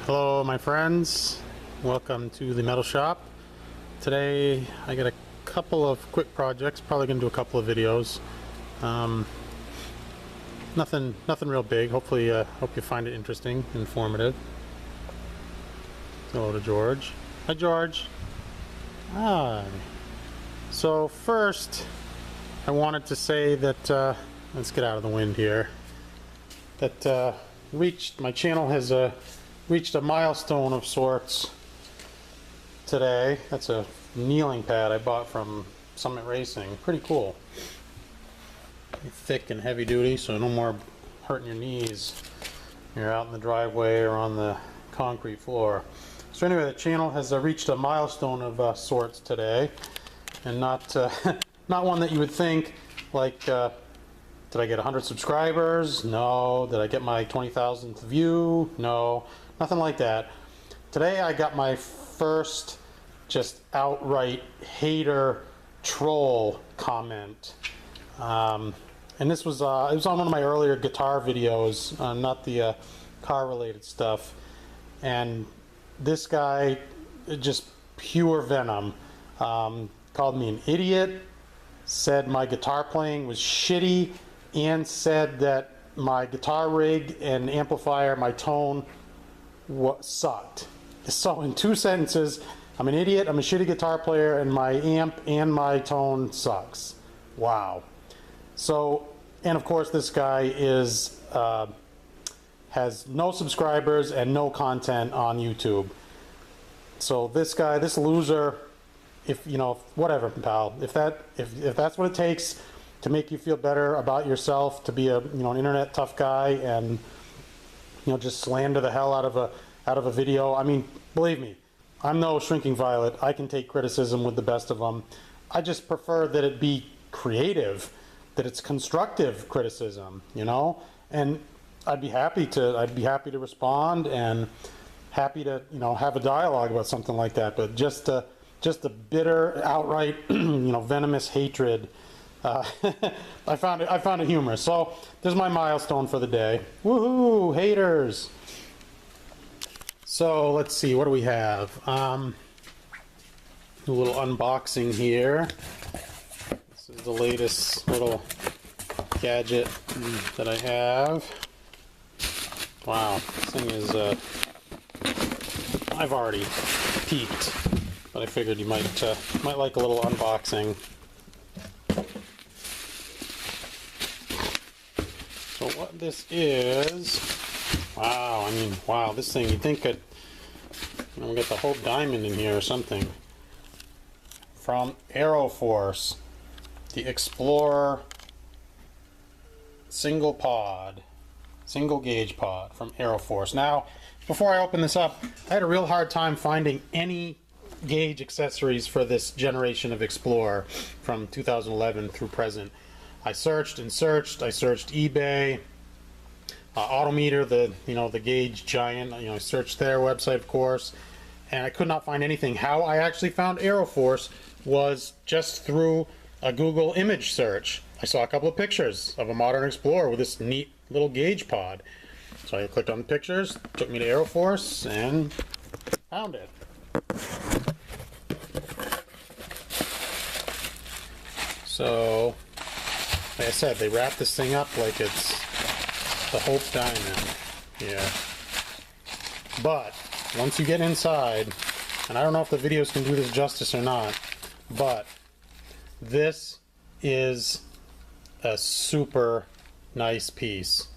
Hello my friends, welcome to the metal shop. Today I got a couple of quick projects, probably going to do a couple of videos. Nothing real big. Hopefully hope you find it interesting, informative. Hello to George. Hi George. Hi. So first I wanted to say that let's get out of the wind here, that my channel has reached a milestone of sorts today. That's a kneeling pad I bought from Summit Racing. Pretty cool. Thick and heavy duty, so no more hurting your knees. You're out in the driveway or on the concrete floor. So anyway, the channel has reached a milestone of sorts today, and not not one that you would think like. Did I get 100 subscribers? No. Did I get my 20,000th view? No. Nothing like that. Today I got my first just outright hater troll comment. And this was it was on one of my earlier guitar videos, not the car related stuff. And this guy, just pure venom, called me an idiot, said my guitar playing was shitty, and said that my guitar rig and amplifier, my tone, sucked. So in two sentences, I'm an idiot, I'm a shitty guitar player, and my amp and my tone sucks. Wow. So, and of course this guy is has no subscribers and no content on YouTube. So this guy, this loser, if you know, whatever, pal, if that's what it takes to make you feel better about yourself, to be a an internet tough guy and just slander the hell out of a video. I mean, believe me, I'm no shrinking violet. I can take criticism with the best of them. I just prefer that it be creative, that it's constructive criticism, and I'd be happy to respond and happy to have a dialogue about something like that. But just a bitter, outright venomous hatred. I found it humorous. So there's my milestone for the day. Woohoo, haters! So let's see, what do we have? A little unboxing here. This is the latest little gadget that I have. Wow, this thing is I've already peeked, but I figured you might like a little unboxing. So what this is, wow, I mean, wow, this thing, you'd think we got the whole diamond in here or something. From Aeroforce, the Explorer single gauge pod from Aeroforce. Now, before I open this up, I had a real hard time finding any gauge accessories for this generation of Explorer from 2011 through present. I searched and searched. I searched eBay, Autometer, the gauge giant. I searched their website, of course, and I could not find anything. How I actually found Aeroforce was just through a Google image search. I saw a couple of pictures of a modern Explorer with this neat little gauge pod. So I clicked on the pictures, took me to Aeroforce, and found it. So, like I said, they wrap this thing up like it's the Hope Diamond here. But once you get inside, and I don't know if the videos can do this justice or not, but this is a super nice piece.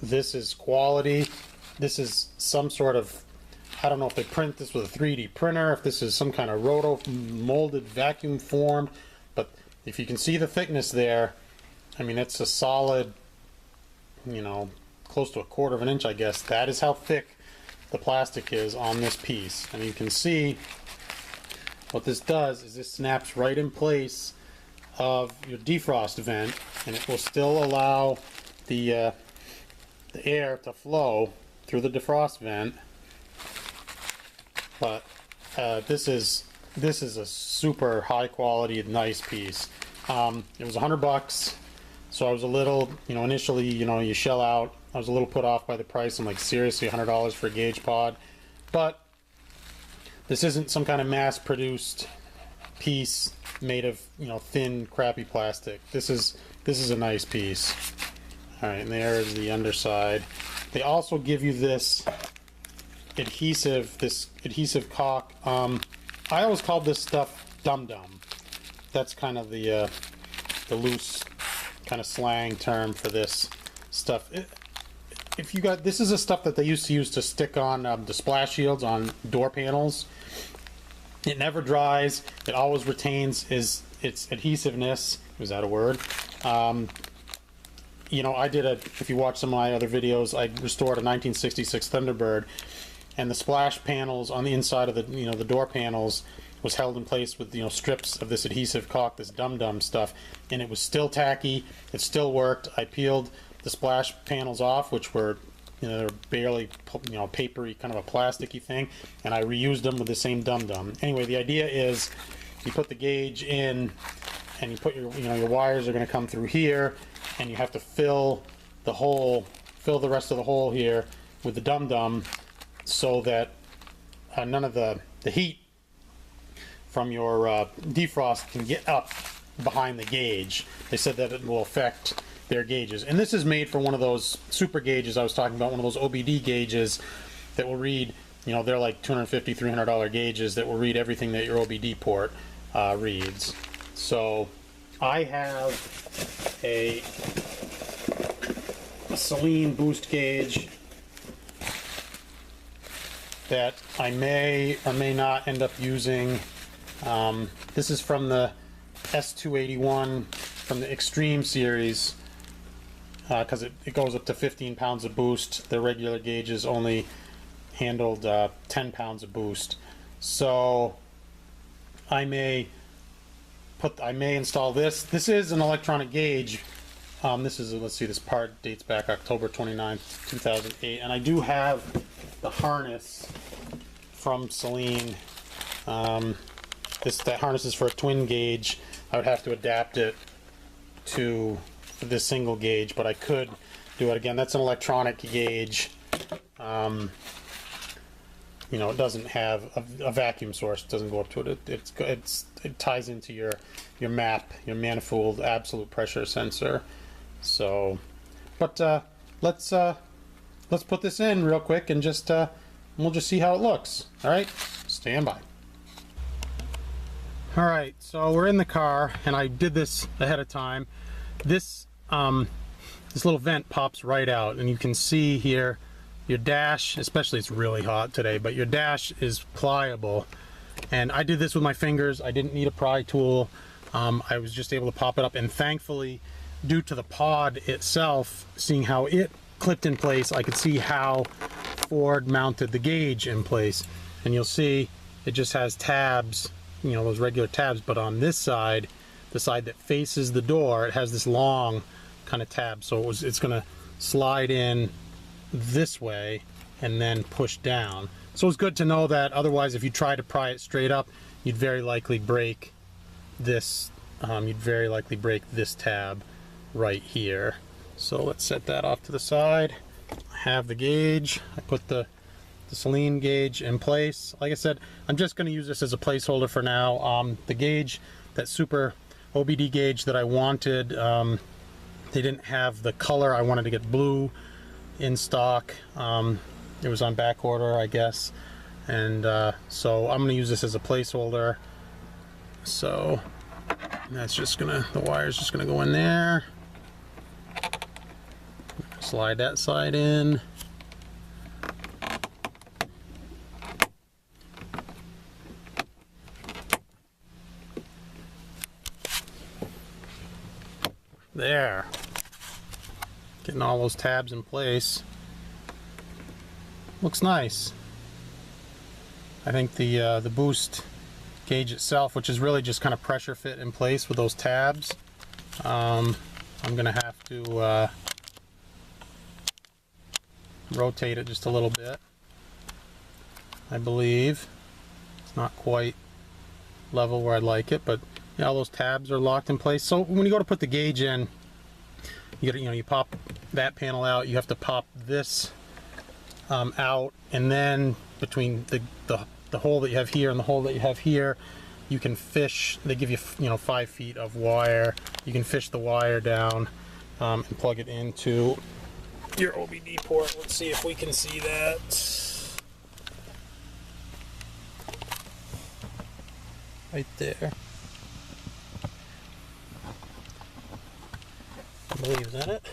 This is quality. This is some sort of, I don't know if they print this with a 3D printer, if this is some kind of roto molded, vacuum formed, but if you can see the thickness there, I mean, it's a solid, close to a quarter of an inch, I guess. That is how thick the plastic is on this piece. And you can see what this does is this snaps right in place of your defrost vent, and it will still allow the air to flow through the defrost vent. But this is a super high quality, nice piece. It was $100. So I was a little, initially, you shell out. I was a little put off by the price. I'm like, seriously, $100 for a gauge pod? But this isn't some kind of mass-produced piece made of, you know, thin, crappy plastic. This is a nice piece. All right, and there is the underside. They also give you this adhesive caulk. I always called this stuff dum-dum. That's kind of the loose kind of slang term for this stuff. If you got, this is the stuff that they used to use to stick on the splash shields on door panels. It never dries. It always retains its adhesiveness. Was that a word? You know, if you watch some of my other videos, I restored a 1966 Thunderbird, and the splash panels on the inside of the, you know, the door panels was held in place with, you know, strips of this adhesive caulk, this dum-dum stuff, and it was still tacky. It still worked. I peeled the splash panels off, which were, you know, they're barely, you know, papery, kind of a plasticky thing, and I reused them with the same dum-dum. Anyway, the idea is you put the gauge in, and you put your, you know, your wires are going to come through here, and you have to fill the hole, fill the rest of the hole here with the dum-dum, so that none of the heat from your defrost can get up behind the gauge. They said that it will affect their gauges. And this is made for one of those super gauges I was talking about, one of those OBD gauges that will read, you know, they're like $250, $300 gauges that will read everything that your OBD port reads. So I have a Saleen boost gauge that I may or may not end up using. This is from the S281 from the Extreme series, because it goes up to 15 pounds of boost. The regular gauges only handled 10 pounds of boost. So I may install this. This is an electronic gauge. This is, let's see, this part dates back October 29th, 2008, and I do have the harness from Saleen. That harness is for a twin gauge. I would have to adapt it to this single gauge, but I could do it again. That's an electronic gauge. You know, it doesn't have a vacuum source. It doesn't go up to it. It ties into your MAP, your manifold absolute pressure sensor. So, but let's put this in real quick and just we'll just see how it looks. All right, stand by. All right, so we're in the car, and I did this ahead of time. This little vent pops right out, and you can see here your dash, especially it's really hot today, but your dash is pliable. And I did this with my fingers. I didn't need a pry tool. I was just able to pop it up, and thankfully, due to the pod itself, seeing how it clipped in place, I could see how Ford mounted the gauge in place. And you'll see it just has tabs, you know, those regular tabs, but on this side, the side that faces the door, it has this long kind of tab, so it's going to slide in this way and then push down. So it's good to know that. Otherwise, if you try to pry it straight up, you'd very likely break this. You'd very likely break this tab right here. So let's set that off to the side. I have the gauge. I put the Saleen gauge in place. Like I said, I'm just going to use this as a placeholder for now. The gauge, that super OBD gauge that I wanted, they didn't have the color. I wanted to get blue in stock. It was on back order, I guess, and so I'm going to use this as a placeholder. So that's just gonna, the wire's just gonna go in there. Slide that side in. There. Getting all those tabs in place. Looks nice. I think the boost gauge itself, which is really just kind of pressure fit in place with those tabs, I'm gonna have to rotate it just a little bit. I believe it's not quite level where I'd like it, but yeah, all those tabs are locked in place. So when you go to put the gauge in, you pop that panel out. You have to pop this out, and then between the hole that you have here and the hole that you have here. You can fish. They give you 5 feet of wire. You can fish the wire down and plug it into your OBD port. Let's see if we can see that. Right there. I believe, is that it?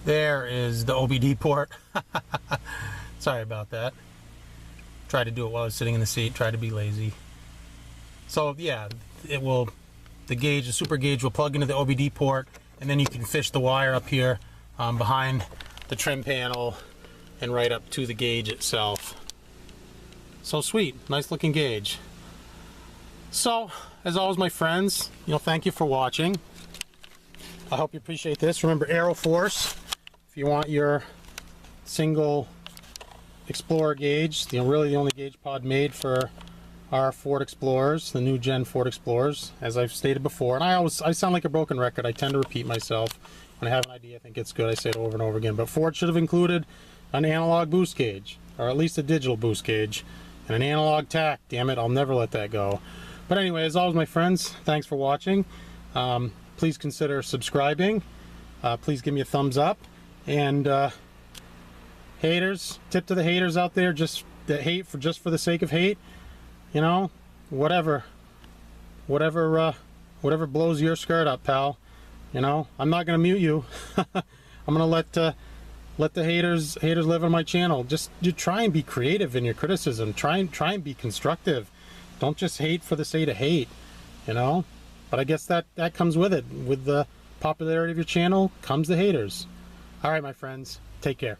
There is the OBD port. Sorry about that. Tried to do it while I was sitting in the seat. Tried to be lazy. So yeah, it will. The gauge, the super gauge, will plug into the OBD port, and then you can fish the wire up here behind the trim panel and right up to the gauge itself. So sweet, nice looking gauge. So, as always, my friends, thank you for watching. I hope you appreciate this. Remember, Aeroforce. If you want your single Explorer gauge, really the only gauge pod made for our Ford Explorers, the new gen Ford Explorers, as I've stated before. And I sound like a broken record. I tend to repeat myself. When I have an idea, I think it's good, I say it over and over again. But Ford should have included an analog boost gauge, or at least a digital boost gauge, and an analog tack. Damn it, I'll never let that go. But anyway, as always, my friends, thanks for watching. Please consider subscribing. Please give me a thumbs up. And haters, tip to the haters out there, just that hate just for the sake of hate. Whatever blows your skirt up, pal. I'm not gonna mute you. I'm gonna let the haters live on my channel. Just try and be creative in your criticism. Try and be constructive. Don't just hate for the sake of hate. But I guess that comes with it. With the popularity of your channel comes the haters. All right, my friends, take care.